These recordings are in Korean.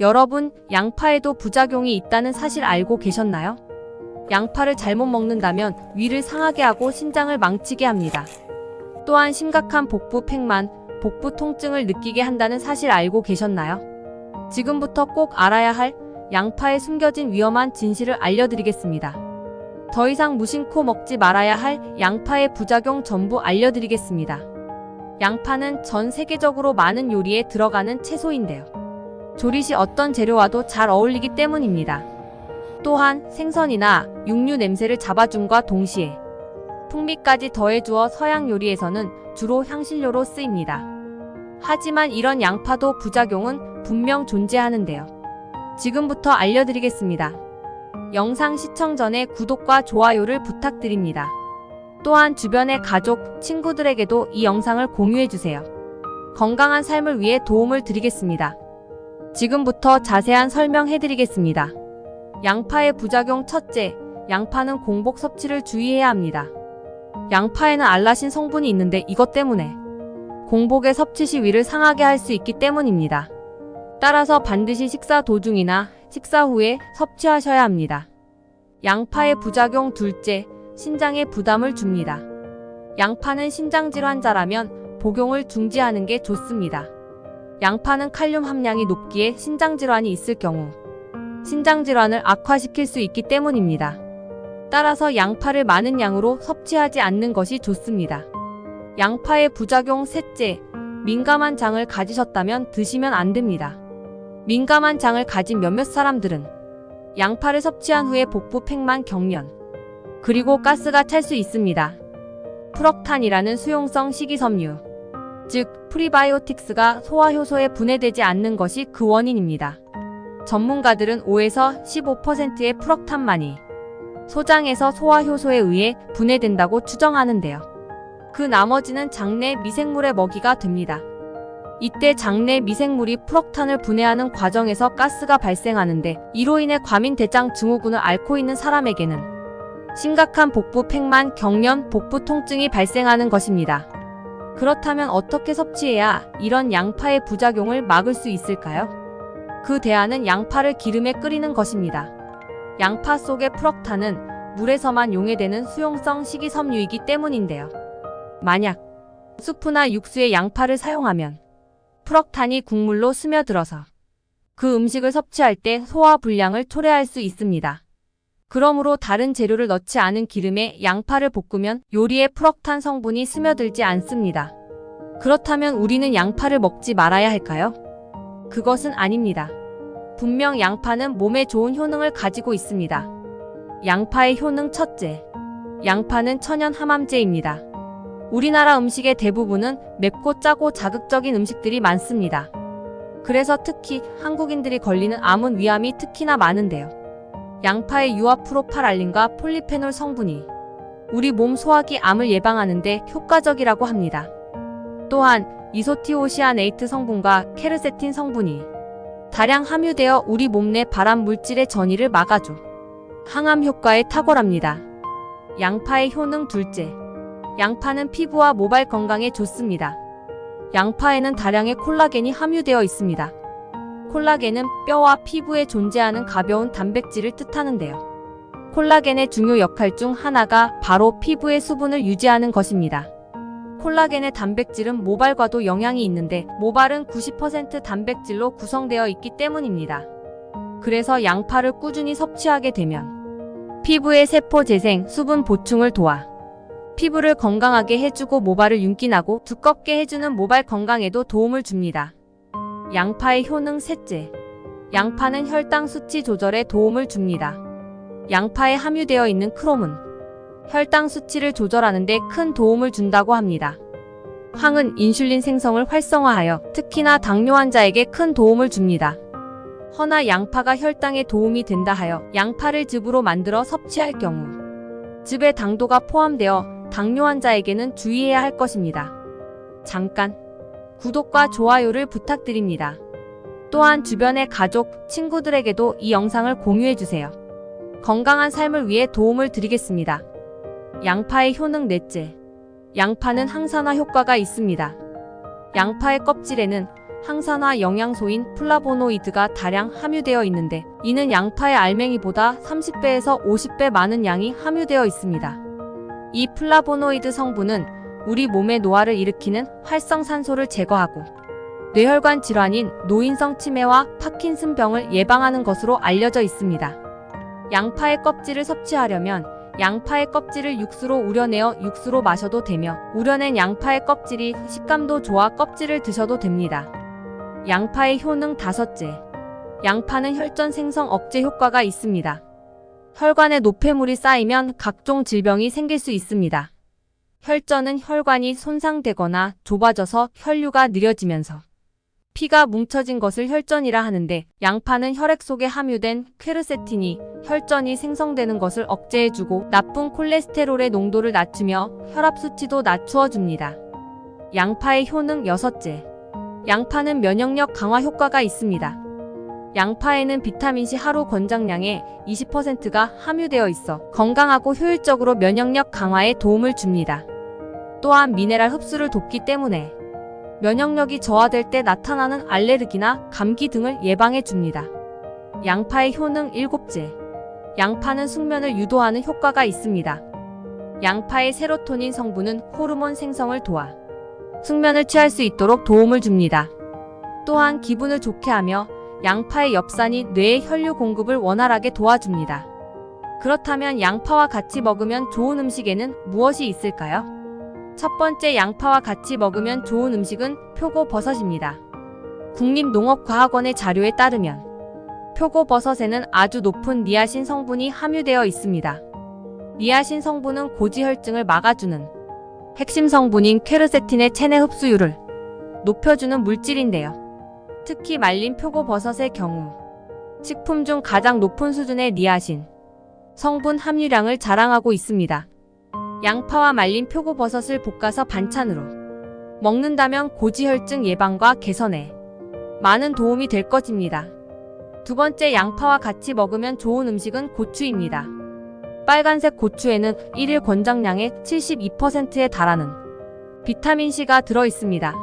여러분, 양파에도 부작용이 있다는 사실 알고 계셨나요? 양파를 잘못 먹는다면 위를 상하게 하고 신장을 망치게 합니다. 또한 심각한 복부 팽만, 복부 통증을 느끼게 한다는 사실 알고 계셨나요? 지금부터 꼭 알아야 할 양파에 숨겨진 위험한 진실을 알려드리겠습니다. 더 이상 무심코 먹지 말아야 할 양파의 부작용 전부 알려드리겠습니다. 양파는 전 세계적으로 많은 요리에 들어가는 채소인데요. 조리 시 어떤 재료와도 잘 어울리기 때문입니다. 또한 생선이나 육류 냄새를 잡아줌과 동시에 풍미까지 더해주어 서양 요리에서는 주로 향신료로 쓰입니다. 하지만 이런 양파도 부작용은 분명 존재하는데요. 지금부터 알려드리겠습니다. 영상 시청 전에 구독과 좋아요를 부탁드립니다. 또한 주변의 가족, 친구들에게도 이 영상을 공유해주세요. 건강한 삶을 위해 도움을 드리겠습니다. 지금부터 자세한 설명해드리겠습니다. 양파의 부작용 첫째, 양파는 공복 섭취를 주의해야 합니다. 양파에는 알라신 성분이 있는데 이것 때문에 공복의 섭취 시 위를 상하게 할 수 있기 때문입니다. 따라서 반드시 식사 도중이나 식사 후에 섭취하셔야 합니다. 양파의 부작용 둘째, 신장에 부담을 줍니다. 양파는 심장질 환자라면 복용을 중지하는 게 좋습니다. 양파는 칼륨 함량이 높기에 신장질환이 있을 경우 신장질환을 악화시킬 수 있기 때문입니다. 따라서 양파를 많은 양으로 섭취하지 않는 것이 좋습니다. 양파의 부작용 셋째, 민감한 장을 가지셨다면 드시면 안 됩니다. 민감한 장을 가진 몇몇 사람들은 양파를 섭취한 후에 복부 팽만 경련, 그리고 가스가 찰 수 있습니다. 프럭탄이라는 수용성 식이섬유, 즉 프리바이오틱스가 소화효소에 분해되지 않는 것이 그 원인입니다. 전문가들은 5에서 15%의 프럭탄만이 소장에서 소화효소에 의해 분해된다고 추정하는데요. 그 나머지는 장내 미생물의 먹이가 됩니다. 이때 장내 미생물이 프럭탄을 분해하는 과정에서 가스가 발생하는데 이로 인해 과민대장 증후군을 앓고 있는 사람에게는 심각한 복부 팽만, 경련, 복부 통증이 발생하는 것입니다. 그렇다면 어떻게 섭취해야 이런 양파의 부작용을 막을 수 있을까요? 그 대안은 양파를 기름에 끓이는 것입니다. 양파 속의 프럭탄은 물에서만 용해되는 수용성 식이섬유이기 때문인데요. 만약 수프나 육수에 양파를 사용하면 프럭탄이 국물로 스며들어서 그 음식을 섭취할 때 소화 불량을 초래할 수 있습니다. 그러므로 다른 재료를 넣지 않은 기름에 양파를 볶으면 요리에 프럭탄 성분이 스며들지 않습니다. 그렇다면 우리는 양파를 먹지 말아야 할까요? 그것은 아닙니다. 분명 양파는 몸에 좋은 효능을 가지고 있습니다. 양파의 효능 첫째, 양파는 천연 항암제입니다. 우리나라 음식의 대부분은 맵고 짜고 자극적인 음식들이 많습니다. 그래서 특히 한국인들이 걸리는 암은 위암이 특히나 많은데요. 양파의 유화 프로파랄린과 폴리페놀 성분이 우리 몸 소화기 암을 예방하는 데 효과적이라고 합니다. 또한 이소티오시아네이트 성분과 케르세틴 성분이 다량 함유되어 우리 몸 내 발암 물질의 전이를 막아줘 항암 효과에 탁월합니다. 양파의 효능 둘째, 양파는 피부와 모발 건강에 좋습니다. 양파에는 다량의 콜라겐이 함유되어 있습니다. 콜라겐은 뼈와 피부에 존재하는 가벼운 단백질을 뜻하는데요. 콜라겐의 중요 역할 중 하나가 바로 피부의 수분을 유지하는 것입니다. 콜라겐의 단백질은 모발과도 영향이 있는데 모발은 90% 단백질로 구성되어 있기 때문입니다. 그래서 양파를 꾸준히 섭취하게 되면 피부의 세포 재생, 수분 보충을 도와 피부를 건강하게 해주고 모발을 윤기나고 두껍게 해주는 모발 건강에도 도움을 줍니다. 양파의 효능 셋째, 양파는 혈당 수치 조절에 도움을 줍니다. 양파에 함유되어 있는 크롬은 혈당 수치를 조절하는 데 큰 도움을 준다고 합니다. 황은 인슐린 생성을 활성화하여 특히나 당뇨 환자에게 큰 도움을 줍니다. 허나 양파가 혈당에 도움이 된다 하여 양파를 즙으로 만들어 섭취할 경우 즙에 당도가 포함되어 당뇨 환자에게는 주의해야 할 것입니다. 잠깐 구독과 좋아요를 부탁드립니다. 또한 주변의 가족, 친구들에게도 이 영상을 공유해주세요. 건강한 삶을 위해 도움을 드리겠습니다. 양파의 효능 넷째, 양파는 항산화 효과가 있습니다. 양파의 껍질에는 항산화 영양소인 플라보노이드가 다량 함유되어 있는데 이는 양파의 알맹이보다 30배에서 50배 많은 양이 함유되어 있습니다. 이 플라보노이드 성분은 우리 몸의 노화를 일으키는 활성산소를 제거하고 뇌혈관 질환인 노인성 치매와 파킨슨병을 예방하는 것으로 알려져 있습니다. 양파의 껍질을 섭취하려면 양파의 껍질을 육수로 우려내어 육수로 마셔도 되며 우려낸 양파의 껍질이 식감도 좋아 껍질을 드셔도 됩니다. 양파의 효능 5째. 양파는 혈전 생성 억제 효과가 있습니다. 혈관에 노폐물이 쌓이면 각종 질병이 생길 수 있습니다. 혈전은 혈관이 손상되거나 좁아져서 혈류가 느려지면서 피가 뭉쳐진 것을 혈전이라 하는데 양파는 혈액 속에 함유된 퀘르세틴이 혈전이 생성되는 것을 억제해주고 나쁜 콜레스테롤의 농도를 낮추며 혈압 수치도 낮추어줍니다. 양파의 효능 6째. 양파는 면역력 강화 효과가 있습니다. 양파에는 비타민C 하루 권장량의 20%가 함유되어 있어 건강하고 효율적으로 면역력 강화에 도움을 줍니다. 또한 미네랄 흡수를 돕기 때문에 면역력이 저하될 때 나타나는 알레르기나 감기 등을 예방해 줍니다. 양파의 효능 7째. 양파는 숙면을 유도하는 효과가 있습니다. 양파의 세로토닌 성분은 호르몬 생성을 도와 숙면을 취할 수 있도록 도움을 줍니다. 또한 기분을 좋게 하며 양파의 엽산이 뇌의 혈류 공급을 원활하게 도와줍니다. 그렇다면 양파와 같이 먹으면 좋은 음식에는 무엇이 있을까요? 첫 번째, 양파와 같이 먹으면 좋은 음식은 표고버섯입니다. 국립농업과학원의 자료에 따르면 표고버섯에는 아주 높은 니아신 성분이 함유되어 있습니다. 니아신 성분은 고지혈증을 막아주는 핵심 성분인 퀘르세틴의 체내 흡수율을 높여주는 물질인데요. 특히 말린 표고버섯의 경우 식품 중 가장 높은 수준의 니아신 성분 함유량을 자랑하고 있습니다. 양파와 말린 표고버섯을 볶아서 반찬으로 먹는다면 고지혈증 예방과 개선에 많은 도움이 될 것입니다. 두 번째, 양파와 같이 먹으면 좋은 음식은 고추입니다. 빨간색 고추에는 1일 권장량의 72%에 달하는 비타민C가 들어있습니다.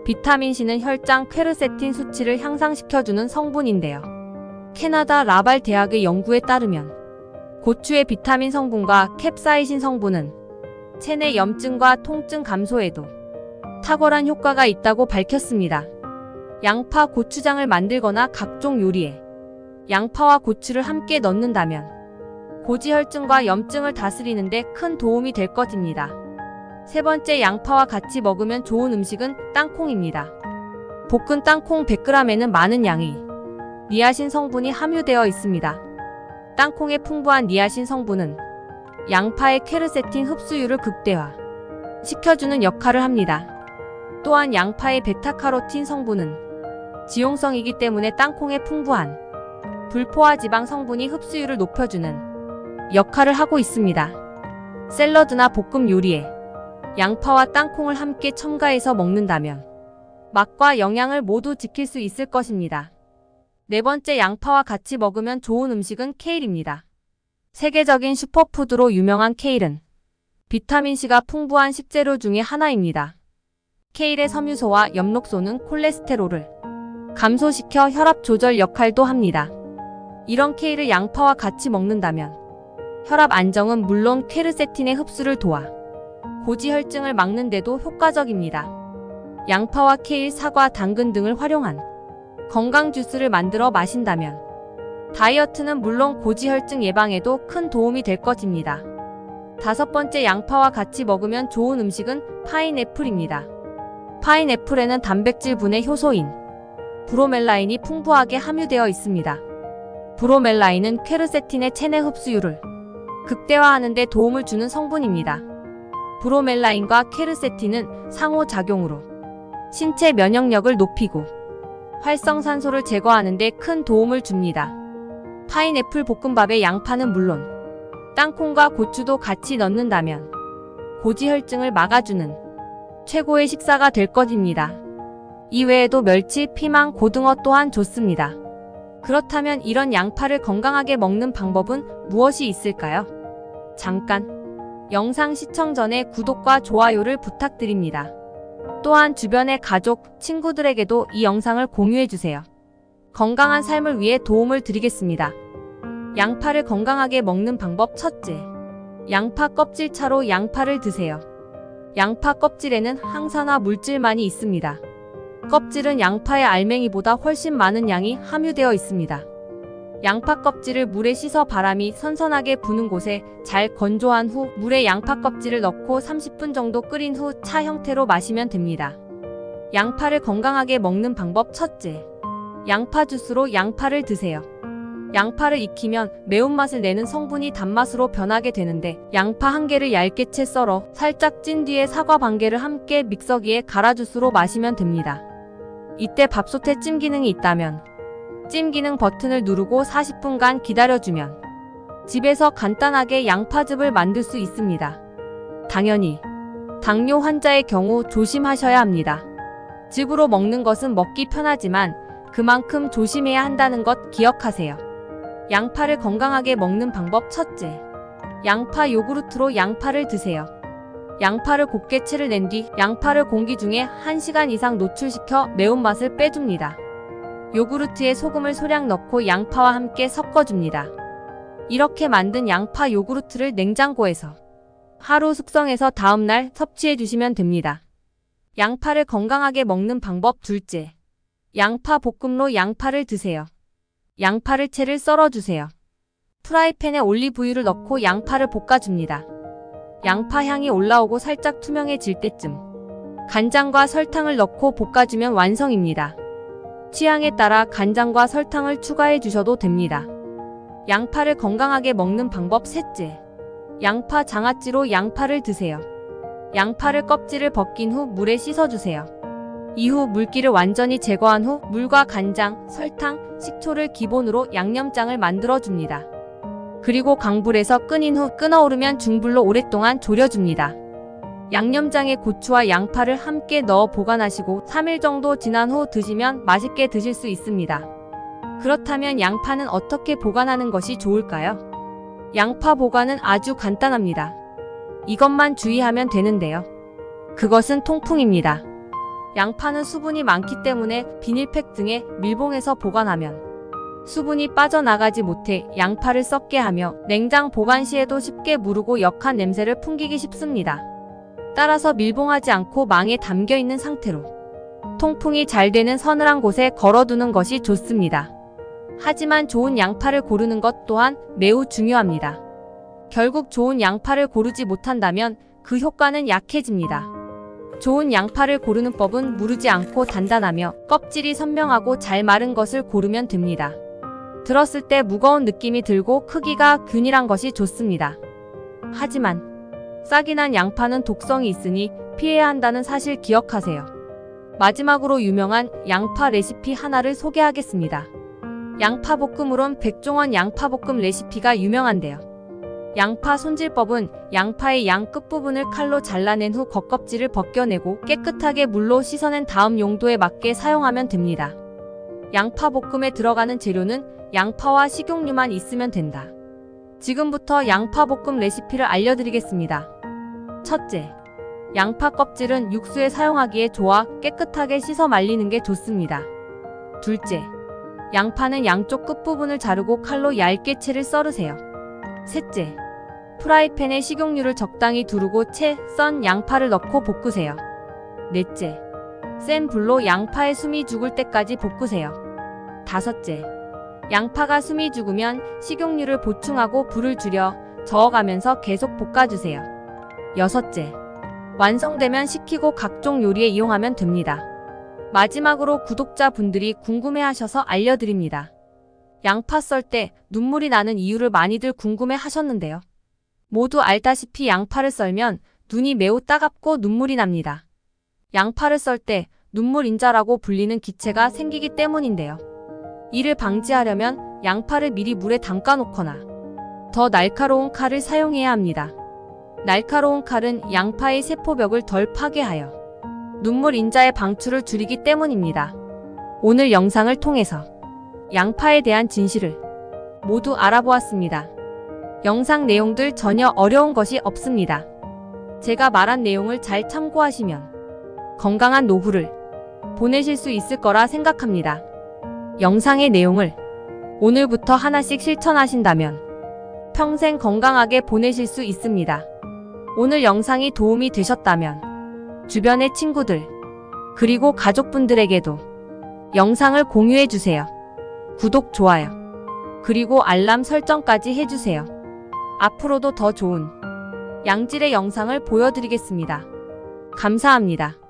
비타민C는 혈장 퀘르세틴 수치를 향상시켜주는 성분인데요. 캐나다 라발 대학의 연구에 따르면 고추의 비타민 성분과 캡사이신 성분은 체내 염증과 통증 감소에도 탁월한 효과가 있다고 밝혔습니다. 양파 고추장을 만들거나 각종 요리에 양파와 고추를 함께 넣는다면 고지혈증과 염증을 다스리는 데 큰 도움이 될 것입니다. 세 번째, 양파와 같이 먹으면 좋은 음식은 땅콩입니다. 볶은 땅콩 100g에는 많은 양의 니아신 성분이 함유되어 있습니다. 땅콩의 풍부한 니아신 성분은 양파의 퀘르세틴 흡수율을 극대화 시켜주는 역할을 합니다. 또한 양파의 베타카로틴 성분은 지용성이기 때문에 땅콩의 풍부한 불포화 지방 성분이 흡수율을 높여주는 역할을 하고 있습니다. 샐러드나 볶음 요리에 양파와 땅콩을 함께 첨가해서 먹는다면 맛과 영양을 모두 지킬 수 있을 것입니다. 네 번째, 양파와 같이 먹으면 좋은 음식은 케일입니다. 세계적인 슈퍼푸드로 유명한 케일은 비타민C가 풍부한 식재료 중의 하나입니다. 케일의 섬유소와 엽록소는 콜레스테롤을 감소시켜 혈압 조절 역할도 합니다. 이런 케일을 양파와 같이 먹는다면 혈압 안정은 물론 퀘르세틴의 흡수를 도와 고지혈증을 막는 데도 효과적입니다. 양파와 케일, 사과, 당근 등을 활용한 건강 주스를 만들어 마신다면 다이어트는 물론 고지혈증 예방에도 큰 도움이 될 것입니다. 다섯 번째, 양파와 같이 먹으면 좋은 음식은 파인애플입니다. 파인애플에는 단백질 분해 효소인 브로멜라인이 풍부하게 함유되어 있습니다. 브로멜라인은 퀘르세틴의 체내 흡수율을 극대화하는 데 도움을 주는 성분입니다. 브로멜라인과 퀘르세틴은 상호작용으로 신체 면역력을 높이고 활성산소를 제거하는 데 큰 도움을 줍니다. 파인애플 볶음밥에 양파는 물론 땅콩과 고추도 같이 넣는다면 고지혈증을 막아주는 최고의 식사가 될 것입니다. 이외에도 멸치, 피망, 고등어 또한 좋습니다. 그렇다면 이런 양파를 건강하게 먹는 방법은 무엇이 있을까요? 잠깐! 영상 시청 전에 구독과 좋아요를 부탁드립니다. 또한 주변의 가족, 친구들에게도 이 영상을 공유해주세요. 건강한 삶을 위해 도움을 드리겠습니다. 양파를 건강하게 먹는 방법 첫째. 양파 껍질차로 양파를 드세요. 양파 껍질에는 항산화 물질만이 있습니다. 껍질은 양파의 알맹이보다 훨씬 많은 양이 함유되어 있습니다. 양파 껍질을 물에 씻어 바람이 선선하게 부는 곳에 잘 건조한 후 물에 양파 껍질을 넣고 30분 정도 끓인 후 차 형태로 마시면 됩니다. 양파를 건강하게 먹는 방법 첫째. 양파 주스로 양파를 드세요. 양파를 익히면 매운맛을 내는 성분이 단맛으로 변하게 되는데 양파 한 개를 얇게 채 썰어 살짝 찐 뒤에 사과 반 개를 함께 믹서기에 갈아 주스로 마시면 됩니다. 이때 밥솥에 찜 기능이 있다면 찜 기능 버튼을 누르고 40분간 기다려주면 집에서 간단하게 양파즙을 만들 수 있습니다. 당연히 당뇨 환자의 경우 조심하셔야 합니다. 즙으로 먹는 것은 먹기 편하지만 그만큼 조심해야 한다는 것 기억하세요. 양파를 건강하게 먹는 방법 첫째. 양파 요구르트로 양파를 드세요. 양파를 곱게 채를 낸 뒤 양파를 공기 중에 1시간 이상 노출시켜 매운맛을 빼줍니다. 요구르트에 소금을 소량 넣고 양파와 함께 섞어줍니다. 이렇게 만든 양파 요구르트를 냉장고에서 하루 숙성해서 다음날 섭취해 주시면 됩니다. 양파를 건강하게 먹는 방법 둘째. 양파 볶음로 양파를 드세요. 양파를 채를 썰어주세요. 프라이팬에 올리브유를 넣고 양파를 볶아줍니다. 양파 향이 올라오고 살짝 투명해질 때쯤 간장과 설탕을 넣고 볶아주면 완성입니다. 취향에 따라 간장과 설탕을 추가해 주셔도 됩니다. 양파를 건강하게 먹는 방법 셋째. 양파 장아찌로 양파를 드세요. 양파를 껍질을 벗긴 후 물에 씻어주세요. 이후 물기를 완전히 제거한 후 물과 간장, 설탕, 식초를 기본으로 양념장을 만들어줍니다. 그리고 강불에서 끓인 후 끓어오르면 중불로 오랫동안 졸여줍니다. 양념장에 고추와 양파를 함께 넣어 보관하시고 3일 정도 지난 후 드시면 맛있게 드실 수 있습니다. 그렇다면 양파는 어떻게 보관하는 것이 좋을까요? 양파 보관은 아주 간단합니다. 이것만 주의하면 되는데요. 그것은 통풍입니다. 양파는 수분이 많기 때문에 비닐팩 등의 밀봉해서 보관하면 수분이 빠져나가지 못해 양파를 썩게 하며 냉장 보관 시에도 쉽게 무르고 역한 냄새를 풍기기 쉽습니다. 따라서 밀봉하지 않고 망에 담겨있는 상태로 통풍이 잘 되는 서늘한 곳에 걸어두는 것이 좋습니다. 하지만 좋은 양파를 고르는 것 또한 매우 중요합니다. 결국 좋은 양파를 고르지 못한다면 그 효과는 약해집니다. 좋은 양파를 고르는 법은 무르지 않고 단단하며 껍질이 선명하고 잘 마른 것을 고르면 됩니다. 들었을 때 무거운 느낌이 들고 크기가 균일한 것이 좋습니다. 하지만 싹이 난 양파는 독성이 있으니 피해야 한다는 사실 기억하세요. 마지막으로 유명한 양파 레시피 하나를 소개하겠습니다. 양파볶음으론 백종원 양파볶음 레시피가 유명한데요. 양파 손질법은 양파의 양 끝부분을 칼로 잘라낸 후 겉껍질을 벗겨내고 깨끗하게 물로 씻어낸 다음 용도에 맞게 사용하면 됩니다. 양파볶음에 들어가는 재료는 양파와 식용유만 있으면 된다. 지금부터 양파볶음 레시피를 알려드리겠습니다. 첫째, 양파 껍질은 육수에 사용하기에 좋아 깨끗하게 씻어 말리는 게 좋습니다. 둘째, 양파는 양쪽 끝부분을 자르고 칼로 얇게 채를 썰으세요. 셋째, 프라이팬에 식용유를 적당히 두르고 채 썬 양파를 넣고 볶으세요. 넷째, 센 불로 양파의 숨이 죽을 때까지 볶으세요. 다섯째, 양파가 숨이 죽으면 식용유를 보충하고 불을 줄여 저어가면서 계속 볶아주세요. 여섯째, 완성되면 식히고 각종 요리에 이용하면 됩니다. 마지막으로 구독자분들이 궁금해하셔서 알려드립니다. 양파 썰 때 눈물이 나는 이유를 많이들 궁금해 하셨는데요. 모두 알다시피 양파를 썰면 눈이 매우 따갑고 눈물이 납니다. 양파를 썰 때 눈물 인자라고 불리는 기체가 생기기 때문인데요. 이를 방지하려면 양파를 미리 물에 담가 놓거나 더 날카로운 칼을 사용해야 합니다. 날카로운 칼은 양파의 세포벽을 덜 파괴하여 눈물 인자의 방출을 줄이기 때문입니다. 오늘 영상을 통해서 양파에 대한 진실을 모두 알아보았습니다. 영상 내용들 전혀 어려운 것이 없습니다. 제가 말한 내용을 잘 참고하시면 건강한 노후를 보내실 수 있을 거라 생각합니다. 영상의 내용을 오늘부터 하나씩 실천하신다면 평생 건강하게 보내실 수 있습니다. 오늘 영상이 도움이 되셨다면 주변의 친구들 그리고 가족분들에게도 영상을 공유해주세요. 구독, 좋아요, 그리고 알람 설정까지 해주세요. 앞으로도 더 좋은 양질의 영상을 보여드리겠습니다. 감사합니다.